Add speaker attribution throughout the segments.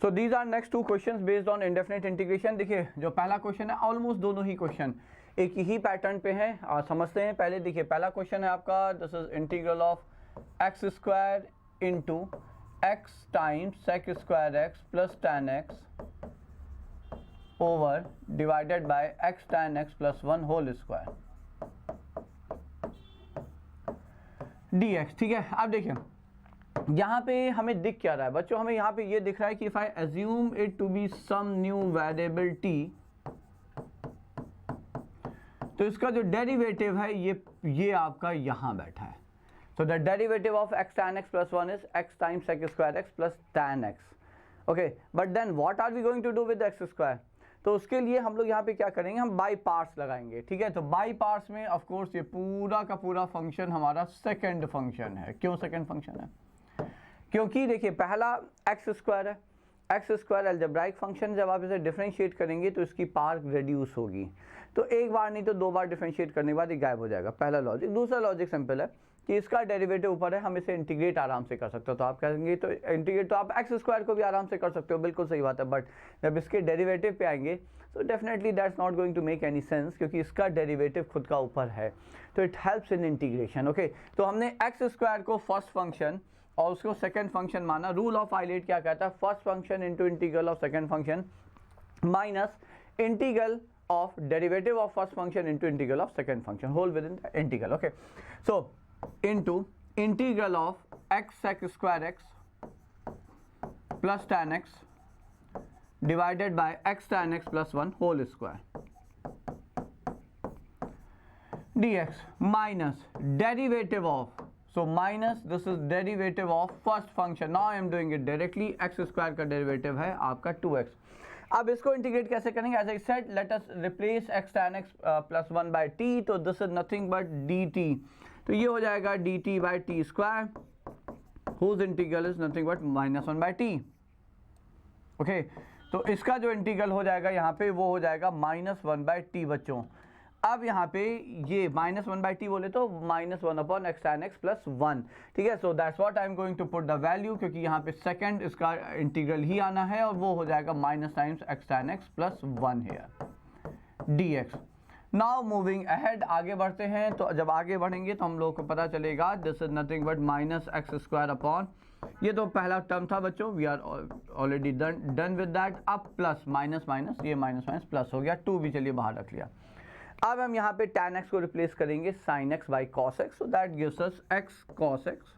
Speaker 1: So these are next 2 questions based on indefinite integration. देखिए जो पहला क्वेश्चन है, ऑलमोस्ट दोनों ही क्वेश्चन एक ही पैटर्न पे हैं, समझते हैं। पहले देखिए पहला क्वेश्चन है आपका, this is integral of x square into x times sec square x plus tan x over divided by x tan x plus 1 whole square dx। ठीक है, अब देखिए यहाँ पे हमें दिख क्या रहा है बच्चों, हमें यहाँ पे ये दिख रहा है कि if I assume it to be some new variable t, तो इसका जो डेरिवेटिव है ये आपका यहाँ बैठा है। So the derivative of x tan x plus 1 is x times sec square x plus tan x। Okay, but then what are we going to do with x square? तो उसके लिए हम लोग यहाँ पे क्या करेंगे, हम बाई पार्ट्स लगाएंगे। ठीक है, तो बाई पार्ट्स में ऑफ कोर्स ये पूरा का पूरा फंक्शन हमारा सेकंड फंक्शन है। क्यों सेकंड फंक्शन है? क्योंकि देखिए पहला एक्स स्क्वायर है, एक्स स्क्वायर अलजेब्राइक फंक्शन, जब आप इसे डिफरेंशिएट करेंगे तो इसकी पावर रिड्यूस होगी, तो एक बार नहीं तो 2 बार डिफरेंशिएट करने के बाद ये गायब हो जाएगा, पहला लॉजिक। दूसरा लॉजिक सिंपल है कि इसका डेरिवेटिव ऊपर है, हम इसे इंटीग्रेट आराम से कर सकते हो। तो आप कहेंगे तो इंटीग्रेट तो आप एक्स स्क्वायर को भी आराम से कर सकते हो, बिल्कुल सही बात है, बट जब इसके डेरिवेटिव पे आएंगे तो definitely that's not going to make any sense, क्योंकि इसका डेरिवेटिव खुद का ऊपर है, तो it helps in integration. Okay, तो हमने एक्स स्क्वायर को फर्स्ट फंक्शन और उसको सेकंड फंक्शन माना। रूल ऑफ आइलेट क्या कहता है? First function into integral of second function minus integral of derivative of first function into integral of second function whole within the integral. Okay, so into integral of x sec square x plus tan x divided by x tan x plus 1 whole square dx minus derivative of, so minus this is derivative of first function. Now I am doing it directly. x square का derivative है आपका 2x। अब इसको integrate कैसे करेंगे? As I said let us replace x tan x plus 1 by T, तो this is nothing but dt, तो ये हो जाएगा dt by T square whose integral is nothing but -1 by T. Okay, तो इसका जो इंटीग्रल हो जाएगा यहाँ पे वो हो जाएगा -1 बाई टी बच्चों। अब यहाँ पे ये -1 बाई टी बोले तो -1 upon x tan x plus 1। ठीक है, so that's what I am going to put the value, क्योंकि यहाँ पे सेकंड इसका इंटीग्रल ही आना है और वो हो जाएगा minus times x tan x plus 1 here dx। Now moving ahead, आगे बढ़ते हैं। तो जब आगे बढ़ेंगे तो हम लोग को पता चलेगा this is nothing but minus x square upon, ये तो पहला टर्म था बच्चों, we are already done with that. अब प्लस माइनस माइनस, ये माइनस माइनस प्लस हो गया, 2 भी चलिए बाहर रख लिया। अब हम यहाँ पे tan x को रिप्लेस करेंगे sin x by cos x, so that gives us x cos x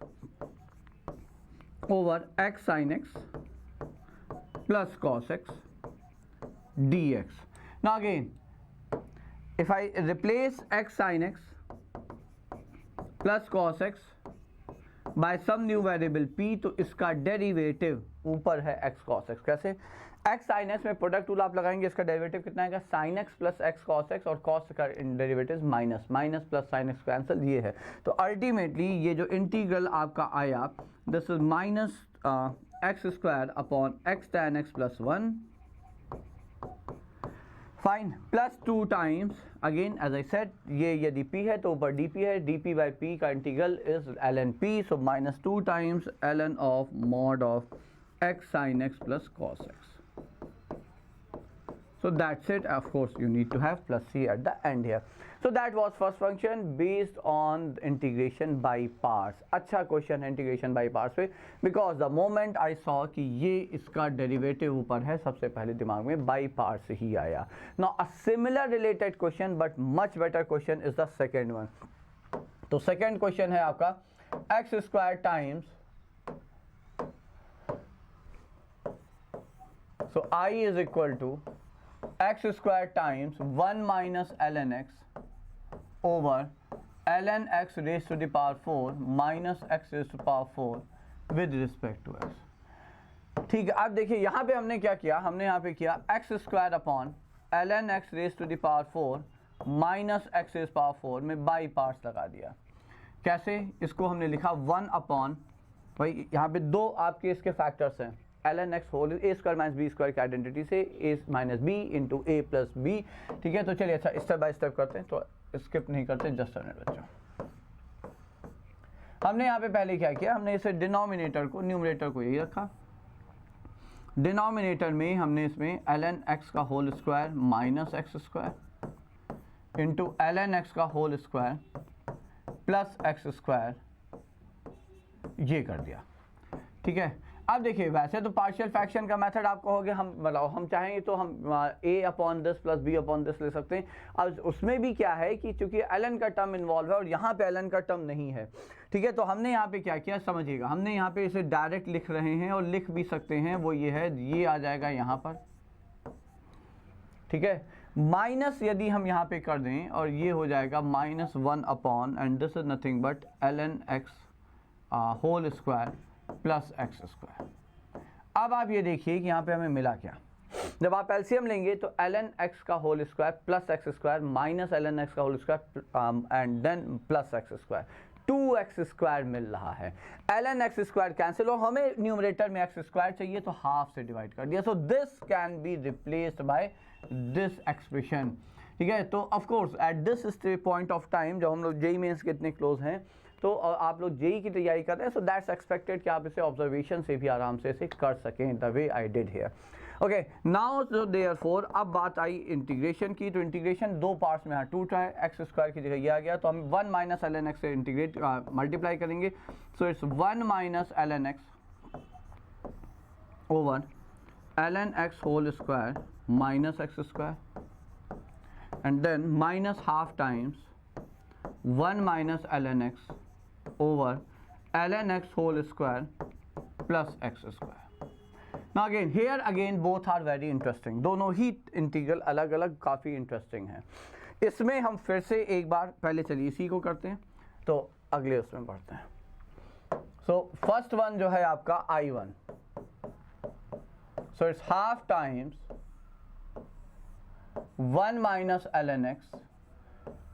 Speaker 1: over x sin x plus cos x dx. Now again, if I replace x sin x plus cos x by some new variable p, तो इसका derivative ऊपर है x cos x। कैसे? x sin x में product rule आप लगाएंगे, इसका derivative कितना आएगा? sin x plus x cos x, और cos का derivative minus minus plus sin x cancel, ये है। तो अल्टीमेटली ये जो इंटीग्रल आपका आया this is minus x square upon x tan x plus 1 fine plus 2 times again as I said, ये यदि p है तो ऊपर dp है, dp बाई p का integral is ln p, so -2 times ln of mod of x sin x plus cos x. So that's it. Of course you need to have plus c at the end here. So that was first function based on integration by parts. अच्छा question है integration by parts पे, because the moment I saw कि ये इसका derivative ऊपर है, सबसे पहले दिमाग में बाई पार्ट्स ही आया। Now a similar related question but much better question is the second one. तो सेकेंड क्वेश्चन है आपका x square times, so I is equal to x square times 1 minus ln x over ln x raised to the power 4 minus x raised to the power 4 with respect to x. ठीक है, अब देखिए यहाँ पे हमने क्या किया, हमने यहाँ पे किया x square upon ln x raised to the power 4 minus x raised power 4 में बाई पार्ट्स लगा दिया। कैसे? इसको हमने लिखा 1 अपॉन, भाई यहाँ पे 2 आपके इसके फैक्टर्स हैं, ln x whole a square minus b square की आइडेंटिटी से a minus b into a plus b. ठीक है, तो चलिए अच्छा स्टेप बाय स्टेप करते हैं, तो स्किप नहीं करते, जस्ट अ मिनट बच्चों। हमने यहाँ पे पहले क्या किया, हमने इसे डिनोमिनेटर को न्यूमरेटर को यही रखा, डिनोमिनेटर में हमने इसमें ln x का whole square minus x square into ln x का whole square plus x square ये कर दिया। ठीक है, अब देखिए वैसे तो पार्शियल फ्रैक्शन का मेथड आप कहोगे हम चाहेंगे तो हम a upon this plus b upon this ले सकते हैं। अब उसमें भी क्या है कि चूंकि ln का टर्म इन्वॉल्व है और यहाँ पे ln का टर्म नहीं है, ठीक है, तो हमने यहाँ पे क्या किया समझिएगा, हमने यहाँ पे इसे डायरेक्ट लिख रहे हैं और लिख भी सकते हैं, वो ये है, ये आ जाएगा यहाँ पर, ठीक है, माइनस यदि हम यहाँ पे कर दें और ये हो जाएगा -1 upon and this is nothing but ln x whole square plus x square. अब आप ये देखिए कि यहाँ पे हमें मिला क्या, जब आप एलसीएम लेंगे तो ln x का whole square plus x square minus ln x का whole square and then plus x square, 2x square मिल रहा है। ln x स्क्वायर कैंसिल हो, हमें न्यूमरेटर में x स्क्वायर चाहिए तो हाफ से डिवाइड कर दिया, so this can be replaced by this expression. ठीक है, तो of course at this point of time जब हम लोग जेई मेंस के इतने क्लोज हैं तो आप लोग जेई की तैयारी कर रहे हैं, सो दैट्स एक्सपेक्टेड कि आप इसे ऑब्जर्वेशन से भी आराम से इसे कर सकें the way I did here. Okay, now so therefore अब बात आई इंटीग्रेशन की, तो इंटीग्रेशन दो पार्ट्स में यहाँ टूटा है, एक्स स्क्वायर की जगह ये आ गया, तो हम 1 माइनस ln x से इंटीग्रेट मल्टीप्लाई करेंगे, so it's 1 minus ln x over ln x whole square minus x square and then minus half times 1 minus ln x over ln x whole square plus x square. Now again both are very interesting, दोनों ही integral अलग अलग काफ़ी interesting हैं। इसमें हम फिर से एक बार पहले चलिए इसी को करते हैं तो अगले उसमें बढ़ते हैं। सो फर्स्ट वन जो है आपका I1, so it's half times 1 minus ln x,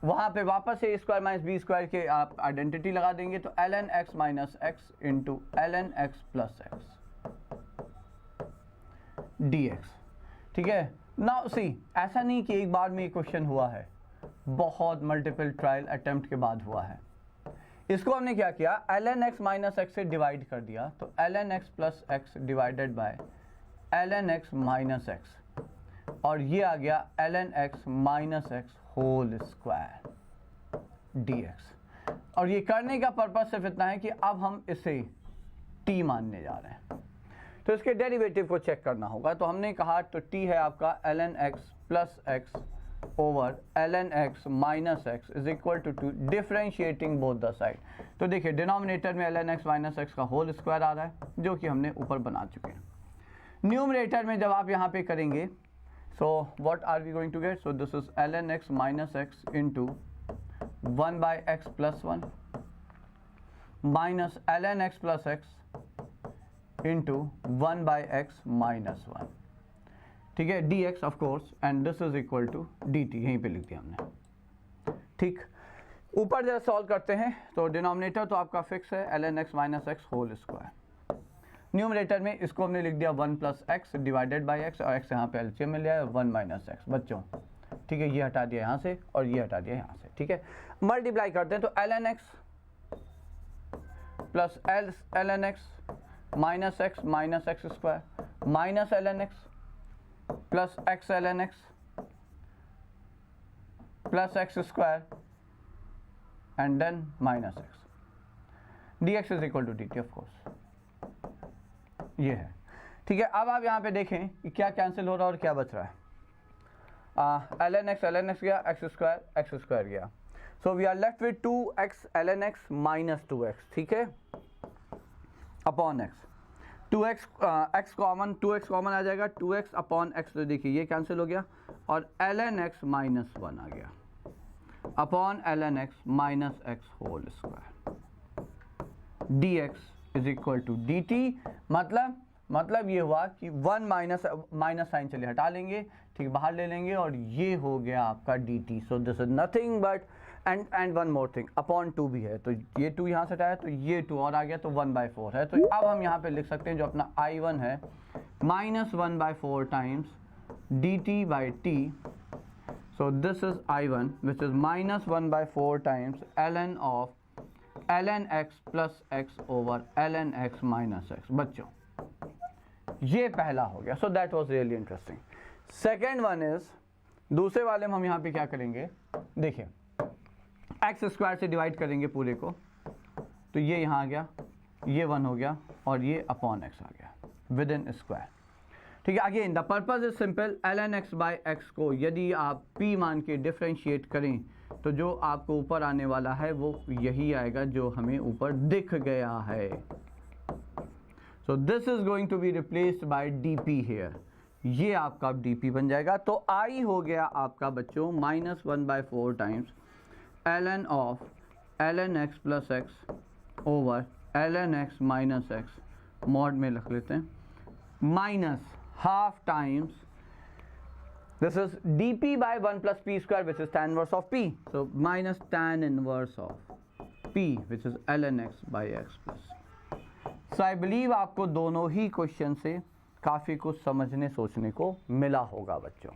Speaker 1: वहाँ पे वापस से स्क्वायर माइनस बी स्क्वायर के आप आइडेंटिटी लगा देंगे तो ln x minus x into ln x plus x dx। ठीक है, नाउ सी ऐसा नहीं कि एक बार में ये क्वेश्चन हुआ है, बहुत मल्टीपल ट्रायल अटेम्प्ट के बाद हुआ है। इसको हमने क्या किया, ln x माइनस एक्स से डिवाइड कर दिया, तो ln x plus x divided by ln x minus x, और ये आ गया ln x minus x whole square dx। और ये करने का पर्पस सिर्फ इतना है कि अब हम इसे t मानने जा रहे हैं, तो इसके डेरिवेटिव को चेक करना होगा। तो हमने कहा तो t है आपका ln x plus x over ln x minus x is equal to 2, differentiating both the side. तो देखिए डिनोमिनेटर में ln x माइनस एक्स का होल स्क्वायर आ रहा है जो कि हमने ऊपर बना चुके हैं। न्यूमरेटर में जब आप यहाँ पे करेंगे, so what are we going to get? So this is ln x minus x into 1 by x plus 1 minus ln x plus x into 1 by x minus 1, ठीक है, dx of course and this is equal to dt, यहीं पे लिख दिया हमने। ठीक, ऊपर जरा सॉल्व करते हैं तो डिनोमिनेटर तो आपका फिक्स है ln x minus x whole square, numerator में इसको हमने लिख दिया 1 plus x divided by x, और एक्स यहाँ पे एलसीएम में लिया है 1 माइनस एक्स बच्चों। ठीक है, ये हटा दिया यहाँ से और ये हटा दिया यहाँ से। ठीक है, मल्टीप्लाई करते हैं तो ln x plus ln x minus x square minus ln x plus x ln x plus x square and then minus x dx is equal to dt of course, ये है। ठीक है, अब आप यहाँ पे देखें कि क्या कैंसिल हो रहा है और क्या बच रहा है। ln x गया, एक्स स्क्वायर गया, so we are left with 2x ln x minus 2x, ठीक है, upon x, 2x x common, 2x common आ जाएगा, 2x अपॉन x, तो देखिए ये कैंसिल हो गया और ln x माइनस 1 आ गया upon ln x minus x whole square dx is equal to dt। मतलब ये हुआ कि 1 माइनस साइन चलिए हटा लेंगे, ठीक, बाहर ले लेंगे और ये हो गया आपका dt। So this is nothing but and one more thing, upon 2 भी है, तो ये 2 यहाँ से हटाया तो ये 2 और आ गया, तो 1/4 है। तो अब हम यहाँ पे लिख सकते हैं जो अपना I1 है minus 1/4 times dt by t। So this is I1 which is minus 1/4 times ln of ln x plus x over ln x minus x. बच्चों ये पहला हो गया. So that was really interesting. Second one is, दूसरे वाले में हम यहाँ पे क्या करेंगे, देखिए एक्स स्क्वायर से डिवाइड करेंगे पूरे को, तो ये यहाँ आ गया, ये 1 हो गया और ये अपॉन एक्स आ गया विद इन स्क्वायर. ठीक है. Again the purpose is simple. ln x by x को यदि आप p मान के डिफ्रेंशिएट करें तो जो आपको ऊपर आने वाला है वो यही आएगा जो हमें ऊपर दिख गया है. So this is going to be replaced by dp here. ये आपका dp बन जाएगा. तो i हो गया आपका बच्चों -1/4 times ln of ln x plus x over ln x minus x, mod में रख लेते हैं, minus half times this is dp by 1 plus p square which is tan inverse of p. So minus tan inverse of p which is ln x by x plus. So I believe आपको दोनों ही question से काफ़ी कुछ समझने सोचने को मिला होगा बच्चों.